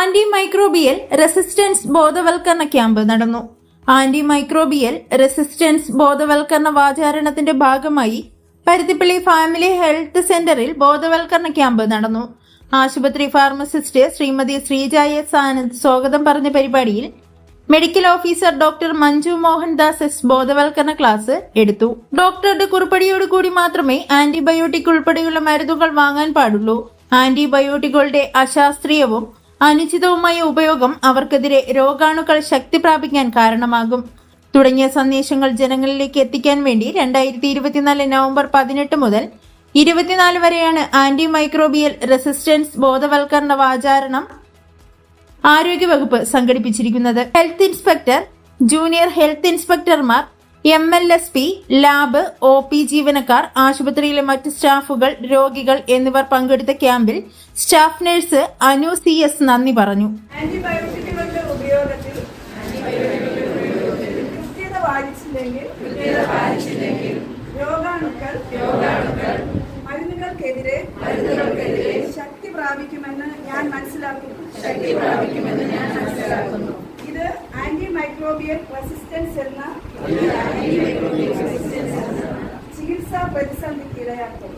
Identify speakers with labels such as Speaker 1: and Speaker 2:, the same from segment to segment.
Speaker 1: Anti microbial resistance ബോധവൽക്കരണ camp നടന്നു. Anti microbial resistance ബോധവൽക്കരണ വാചാരണത്തിന്റെ ഭാഗമായി പരുത്തിപ്പള്ളി ഫാമിലി ഹെൽത്ത് സെന്ററിൽ ബോധവൽക്കരണ ക്യാമ്പ് നടന്നു. ആശുപത്രി ഫാർമസിസ്റ്റ് ശ്രീമതി ശ്രീജ എസ് ആനന്ദ് സ്വാഗതം പറഞ്ഞ പരിപാടിയിൽ medical officer doctor Manju Mohandas S ബോധവൽക്കരണ ക്ലാസ് എടുത്തു. ഡോക്ടറുടെ കുറിപ്പടിയോടുകൂടി മാത്രമേ ആന്റിബയോട്ടിക് ഉൾപ്പെടെയുള്ള മരുന്നുകൾ വാങ്ങാൻ പാടുള്ളൂ. ആന്റിബയോട്ടിക്കുകളുടെ അശാസ്ത്രീയവും അനുചിതവുമായ ഉപയോഗം അവർക്കെതിരെ രോഗാണുക്കൾ ശക്തി പ്രാപിക്കാൻ കാരണമാകും തുടങ്ങിയ സന്ദേശങ്ങൾ ജനങ്ങളിലേക്ക് എത്തിക്കാൻ വേണ്ടി 2024 നവംബർ 18 മുതൽ 24 വരെയാണ് ആന്റി മൈക്രോബിയൽ റെസിസ്റ്റൻസ് ബോധവൽക്കരണ വാചാരണം ആരോഗ്യവകുപ്പ് സംഘടിപ്പിച്ചിരിക്കുന്നത്. ഹെൽത്ത് ഇൻസ്പെക്ടർ, ജൂനിയർ ഹെൽത്ത് ഇൻസ്പെക്ടർമാർ, MLSP, ലാബ്, OP ജീവനക്കാർ, ആശുപത്രിയിലെ മറ്റ് സ്റ്റാഫുകൾ, രോഗികൾ എന്നിവർ പങ്കെടുത്ത ക്യാമ്പിൽ സ്റ്റാഫ് നഴ്സ് അനു CS നന്ദി പറഞ്ഞു.
Speaker 2: ആന്റിബയോട്ടിക്കുകളുടെ ഉപയോഗത്തിൽ കൃത്യത പാലിച്ചില്ലെങ്കിൽ രോഗാണുക്കൾ മരുന്നുകൾക്കെതിരെ ശക്തി പ്രാപിക്കുമെന്ന് ഞാൻ മനസ്സിലാക്കുന്നു. ഇത് ആന്റി മൈക്രോബിയൽ റെസിസ്റ്റൻസ് എന്ന ചികിത്സാ പ്രതിസന്ധിക്ക് ഇടയാക്കും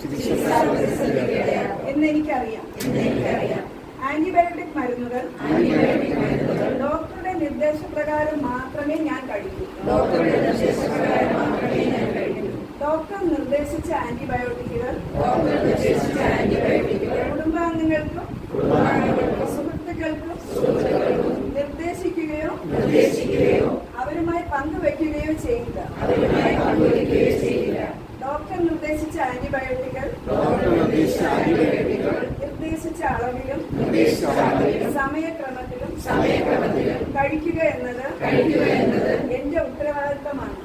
Speaker 2: എന്ന് എനിക്കറിയാം. ആന്റിബയോട്ടിക് മരുന്നുകൾ ഡോക്ടറുടെ നിർദ്ദേശപ്രകാരം മാത്രമേ ഞാൻ കഴിക്കൂ. ഡോക്ടർ നിർദ്ദേശിച്ച ആന്റിബയോട്ടിക്കുകൾ കുടുംബാംഗങ്ങൾക്കും സുഹൃത്തുക്കൾക്കും നിർദ്ദേശിക്കുകയോ അവരുമായി പങ്കുവെക്കുകയോ ചെയ്യുക. ഡോക്ടർ നിർദ്ദേശിച്ച ആന്റിബയോട്ടിക്കുകൾ നിർദ്ദേശിച്ച അളവിലും സമയക്രമത്തിലും കഴിക്കുക എന്നത് എന്റെ ഉത്തരവാദിത്തമാണ്.